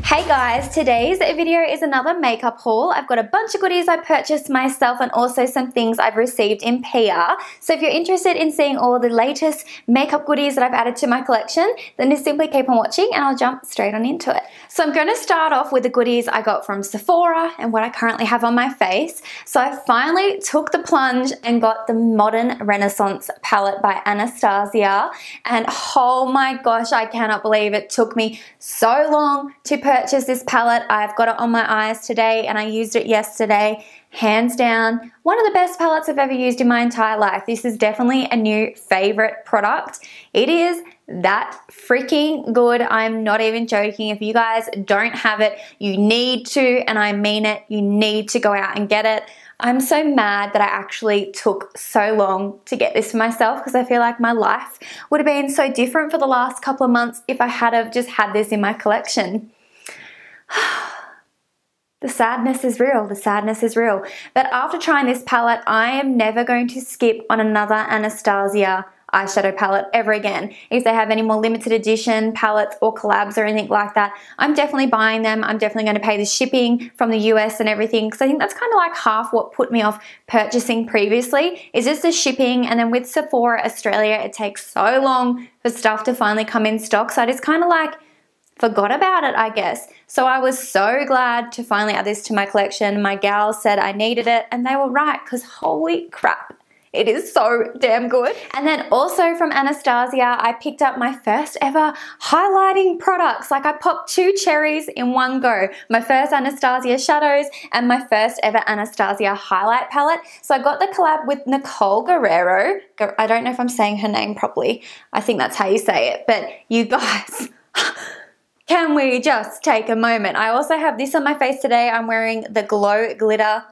Hey guys, today's video is another makeup haul. I've got a bunch of goodies I purchased myself and also some things I've received in PR. So if you're interested in seeing all the latest makeup goodies that I've added to my collection, then just simply keep on watching and I'll jump straight on into it. So I'm going to start off with the goodies I got from Sephora and what I currently have on my face. So I finally took the plunge and got the Modern Renaissance palette by Anastasia, and oh my gosh, I cannot believe it took me so long to purchase this palette. I've got it on my eyes today and I used it yesterday. Hands down, one of the best palettes I've ever used in my entire life. This is definitely a new favorite product. It is that freaking good. I'm not even joking. If you guys don't have it, you need to, and I mean it, you need to go out and get it. I'm so mad that I actually took so long to get this for myself because I feel like my life would have been so different for the last couple of months if I had have just had this in my collection. The sadness is real, the sadness is real. But after trying this palette, I am never going to skip on another Anastasia eyeshadow palette ever again. If they have any more limited edition palettes or collabs or anything like that, I'm definitely buying them. I'm definitely going to pay the shipping from the US and everything, because I think that's kind of like half what put me off purchasing previously, is just the shipping. And then with Sephora Australia, it takes so long for stuff to finally come in stock, so I just kind of like forgot about it, I guess. So I was so glad to finally add this to my collection. My gals said I needed it and they were right, because holy crap, it is so damn good. And then also from Anastasia, I picked up my first ever highlighting products. Like I popped 2 cherries in one go. My first Anastasia shadows and my first ever Anastasia highlight palette. So I got the collab with Nicole Guerrero. I don't know if I'm saying her name properly. I think that's how you say it. But you guys, can we just take a moment? I also have this on my face today. I'm wearing the Glow Getter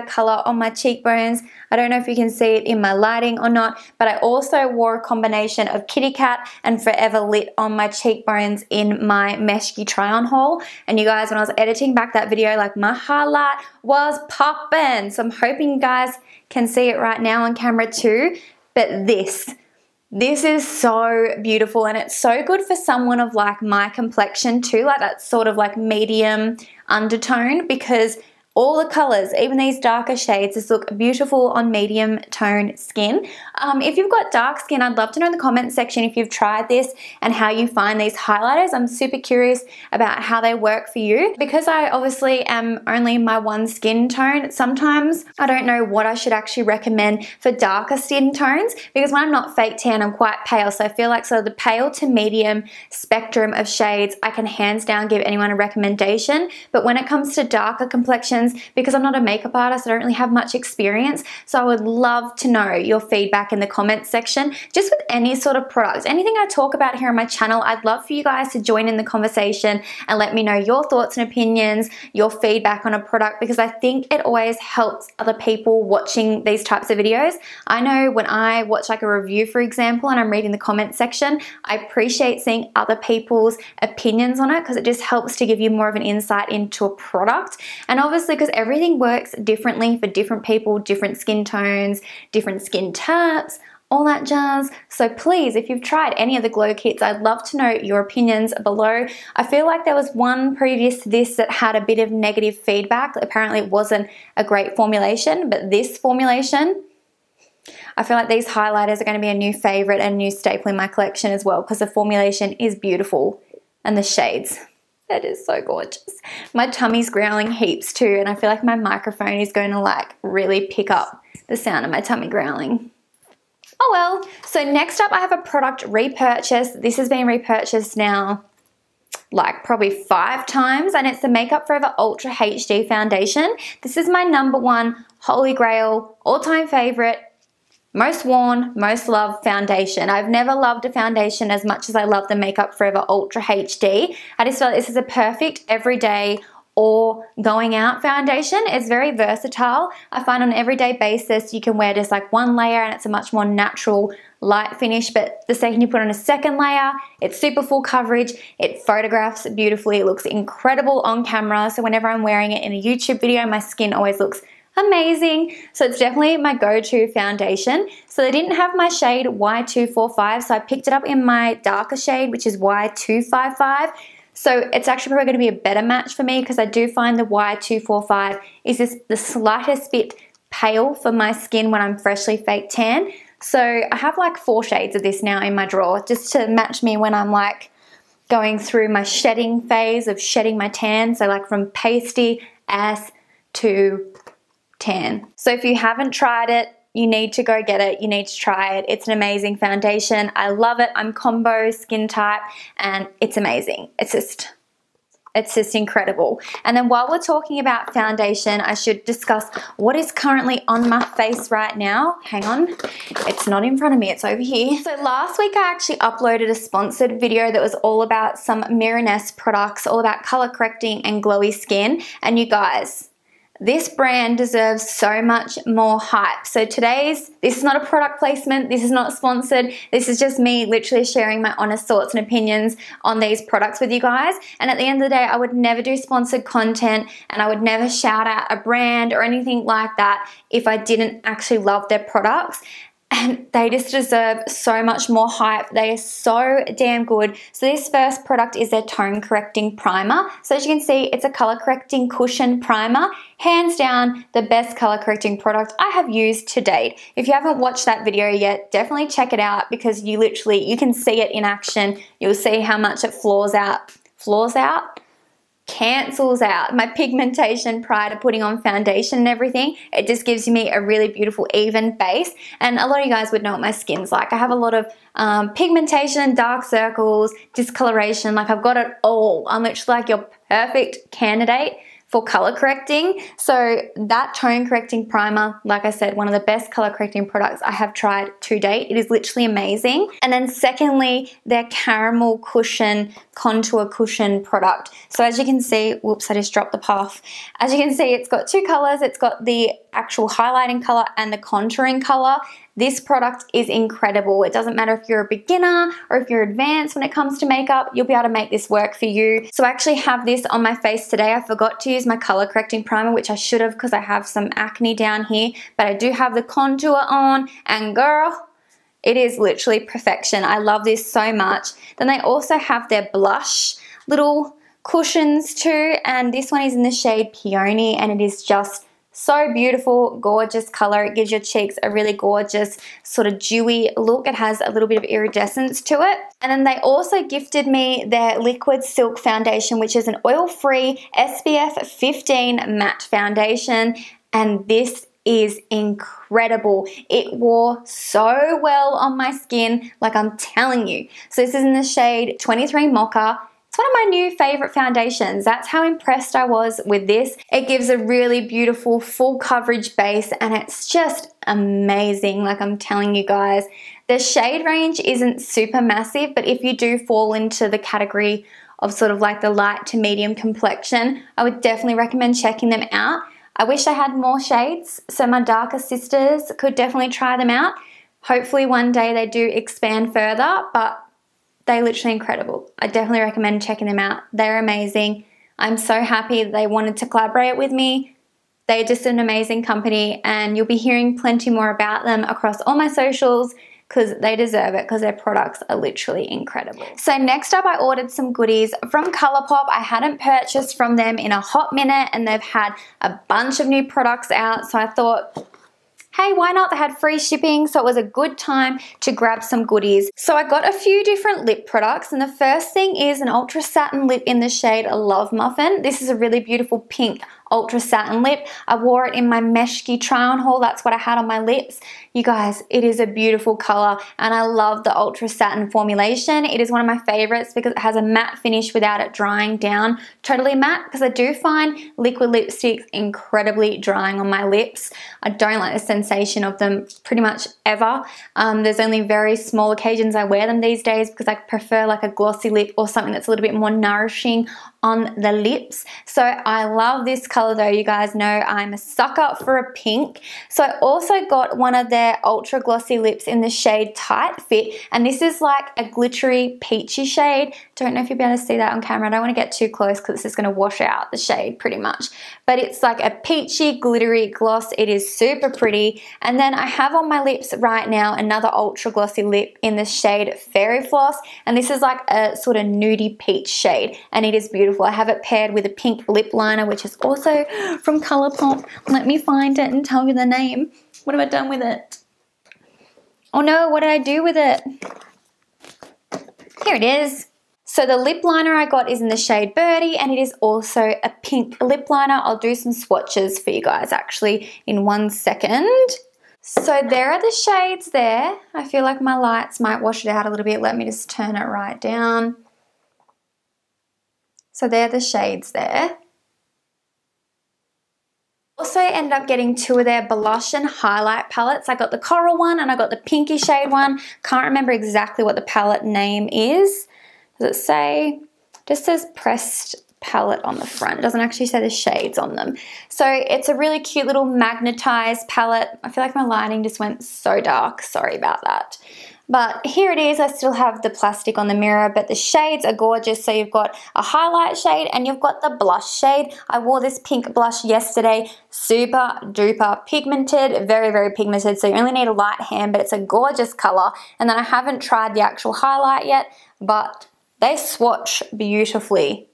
color on my cheekbones. I don't know if you can see it in my lighting or not, but I also wore a combination of Kitty Cat and Forever Lit on my cheekbones in my Meshki try-on haul. And you guys, when I was editing back that video, like my highlight was popping. So I'm hoping you guys can see it right now on camera too. But this is so beautiful, and it's so good for someone of like my complexion too, like that sort of like medium undertone, because all the colors, even these darker shades, just look beautiful on medium tone skin. If you've got dark skin, I'd love to know in the comments section if you've tried this and how you find these highlighters. I'm super curious about how they work for you. Because I obviously am only my one skin tone, sometimes I don't know what I should actually recommend for darker skin tones, because when I'm not fake tan, I'm quite pale. So I feel like sort of the pale to medium spectrum of shades, I can hands down give anyone a recommendation. But when it comes to darker complexions, because I'm not a makeup artist, I don't really have much experience, so I would love to know your feedback in the comments section, just with any sort of product. Anything I talk about here on my channel, I'd love for you guys to join in the conversation and let me know your thoughts and opinions, your feedback on a product, because I think it always helps other people watching these types of videos. I know when I watch like a review, for example, and I'm reading the comments section, I appreciate seeing other people's opinions on it, because it just helps to give you more of an insight into a product. And obviously, because everything works differently for different people, different skin tones, different skin types, all that jazz. So please, if you've tried any of the glow kits, I'd love to know your opinions below. I feel like there was one previous to this that had a bit of negative feedback. Apparently it wasn't a great formulation, but this formulation, I feel like these highlighters are going to be a new favorite and a new staple in my collection as well, because the formulation is beautiful and the shades, that is so gorgeous. My tummy's growling heaps too, and I feel like my microphone is going to like really pick up the sound of my tummy growling. Oh well. So next up I have a product repurchase. This has been repurchased now like probably 5 times, and it's the Makeup Forever Ultra HD foundation. This is my #1 holy grail, all-time favorite, most worn, most loved foundation. I've never loved a foundation as much as I love the Makeup Forever Ultra HD. I just feel like this is a perfect everyday or going out foundation. It's very versatile. I find on an everyday basis you can wear just like one layer and it's a much more natural light finish, but the second you put on a second layer, it's super full coverage, it photographs beautifully, it looks incredible on camera. So whenever I'm wearing it in a YouTube video, my skin always looks amazing. So it's definitely my go-to foundation. So they didn't have my shade Y245, so I picked it up in my darker shade, which is Y255. So it's actually probably going to be a better match for me because I do find the Y245 is just the slightest bit pale for my skin when I'm freshly fake tan. So I have like 4 shades of this now in my drawer just to match me when I'm like going through my shedding phase of shedding my tan. So like from pasty ass to tan. So if you haven't tried it, you need to go get it. You need to try it. It's an amazing foundation. I love it. I'm combo skin type and it's amazing. It's just incredible. And then while we're talking about foundation, I should discuss what is currently on my face right now. Hang on, it's not in front of me, it's over here. So last week I actually uploaded a sponsored video that was all about some Mirenesse products, all about color correcting and glowy skin. And you guys, this brand deserves so much more hype. So this is not a product placement, this is not sponsored, this is just me literally sharing my honest thoughts and opinions on these products with you guys. And at the end of the day, I would never do sponsored content and I would never shout out a brand or anything like that if I didn't actually love their products. And they just deserve so much more hype. They are so damn good. So this first product is their tone correcting primer. So as you can see, it's a color correcting cushion primer. Hands down, the best color correcting product I have used to date. If you haven't watched that video yet, definitely check it out because you can see it in action. You'll see how much it cancels out my pigmentation prior to putting on foundation and everything. It just gives me a really beautiful even base, and a lot of you guys would know what my skin's like. I have a lot of pigmentation, dark circles, discoloration, like I've got it all. I'm literally like your perfect candidate for color correcting. So that tone correcting primer, like I said, one of the best color correcting products I have tried to date. It is literally amazing. And then secondly, their caramel cushion, contour cushion product. So as you can see, whoops, I just dropped the puff. As you can see, it's got 2 colors. It's got the actual highlighting color and the contouring color. This product is incredible. It doesn't matter if you're a beginner or if you're advanced when it comes to makeup, you'll be able to make this work for you. So I actually have this on my face today. I forgot to use my color correcting primer, which I should have because I have some acne down here, but I do have the contour on, and girl, it is literally perfection. I love this so much. Then they also have their blush little cushions too, and this one is in the shade Peony, and it is just so beautiful, gorgeous color. It gives your cheeks a really gorgeous sort of dewy look. It has a little bit of iridescence to it. And then they also gifted me their Liquid Silk Foundation, which is an oil-free SPF 15 matte foundation. And this is incredible. It wore so well on my skin, like I'm telling you. So this is in the shade 23 Mocha. It's one of my new favorite foundations. That's how impressed I was with this. It gives a really beautiful full coverage base and it's just amazing, like I'm telling you guys. The shade range isn't super massive, but if you do fall into the category of sort of like the light to medium complexion, I would definitely recommend checking them out. I wish I had more shades, so my darker sisters could definitely try them out. Hopefully one day they do expand further, but they're literally incredible. I definitely recommend checking them out. They're amazing. I'm so happy that they wanted to collaborate with me. They're just an amazing company and you'll be hearing plenty more about them across all my socials because they deserve it because their products are literally incredible. So next up I ordered some goodies from Colourpop. I hadn't purchased from them in a hot minute and they've had a bunch of new products out, so I thought, hey, why not? They had free shipping, so it was a good time to grab some goodies. So I got a few different lip products, and the first thing is an Ultra Satin lip in the shade Love Muffin. This is a really beautiful pink Ultra Satin lip. I wore it in my Meshki try-on haul. That's what I had on my lips. You guys, it is a beautiful color, and I love the Ultra Satin formulation. It is one of my favorites because it has a matte finish without it drying down totally matte, because I do find liquid lipsticks incredibly drying on my lips. I don't like the sensation of them pretty much ever. There's only very small occasions I wear them these days because I prefer like a glossy lip or something that's a little bit more nourishing on the lips. So I love this color though. You guys know I'm a sucker for a pink. So I also got one of their ultra glossy lips in the shade Tight Fit, and this is like a glittery peachy shade. Don't know if you'll be able to see that on camera. I don't want to get too close because it's just going to wash out the shade pretty much. But it's like a peachy glittery gloss. It is super pretty. And then I have on my lips right now another ultra glossy lip in the shade Fairy Floss, and this is like a sort of nudie peach shade, and it is beautiful. I have it paired with a pink lip liner, which is also from Colourpop. Let me find it and tell you the name. What have I done with it? Oh no, what did I do with it? Here it is. So the lip liner I got is in the shade Birdie, and it is also a pink lip liner. I'll do some swatches for you guys actually in 1 second. So there are the shades there. I feel like my lights might wash it out a little bit. Let me just turn it right down. So they're the shades there. Also ended up getting 2 of their blush and highlight palettes. I got the coral one and I got the pinky shade one. Can't remember exactly what the palette name is. Does it say? Just says pressed palette on the front. It doesn't actually say the shades on them. So it's a really cute little magnetized palette. I feel like my lighting just went so dark. Sorry about that. But here it is. I still have the plastic on the mirror, but the shades are gorgeous. So you've got a highlight shade and you've got the blush shade. I wore this pink blush yesterday. Super duper pigmented, very, very pigmented. So you only need a light hand, but it's a gorgeous color. And then I haven't tried the actual highlight yet, but they swatch beautifully.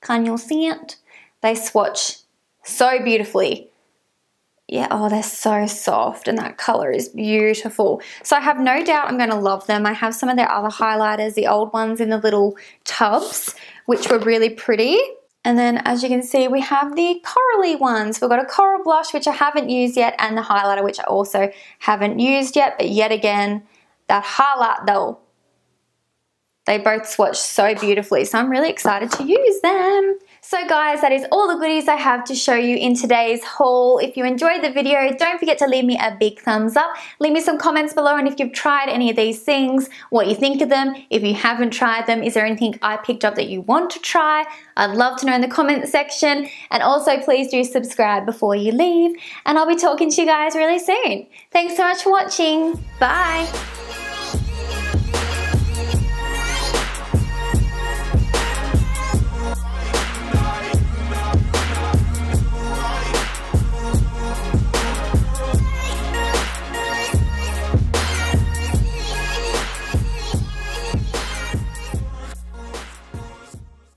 Can you see it? They swatch so beautifully. Yeah, oh, they're so soft and that color is beautiful. So I have no doubt I'm going to love them. I have some of their other highlighters, the old ones in the little tubs, which were really pretty. And then as you can see, we have the corally ones. We've got a coral blush, which I haven't used yet, and the highlighter, which I also haven't used yet. But yet again, that highlight though, they both swatch so beautifully. So I'm really excited to use them. So guys, that is all the goodies I have to show you in today's haul. If you enjoyed the video, don't forget to leave me a big thumbs up. Leave me some comments below, and if you've tried any of these things, what you think of them. If you haven't tried them, is there anything I picked up that you want to try? I'd love to know in the comment section. And also please do subscribe before you leave, and I'll be talking to you guys really soon. Thanks so much for watching. Bye.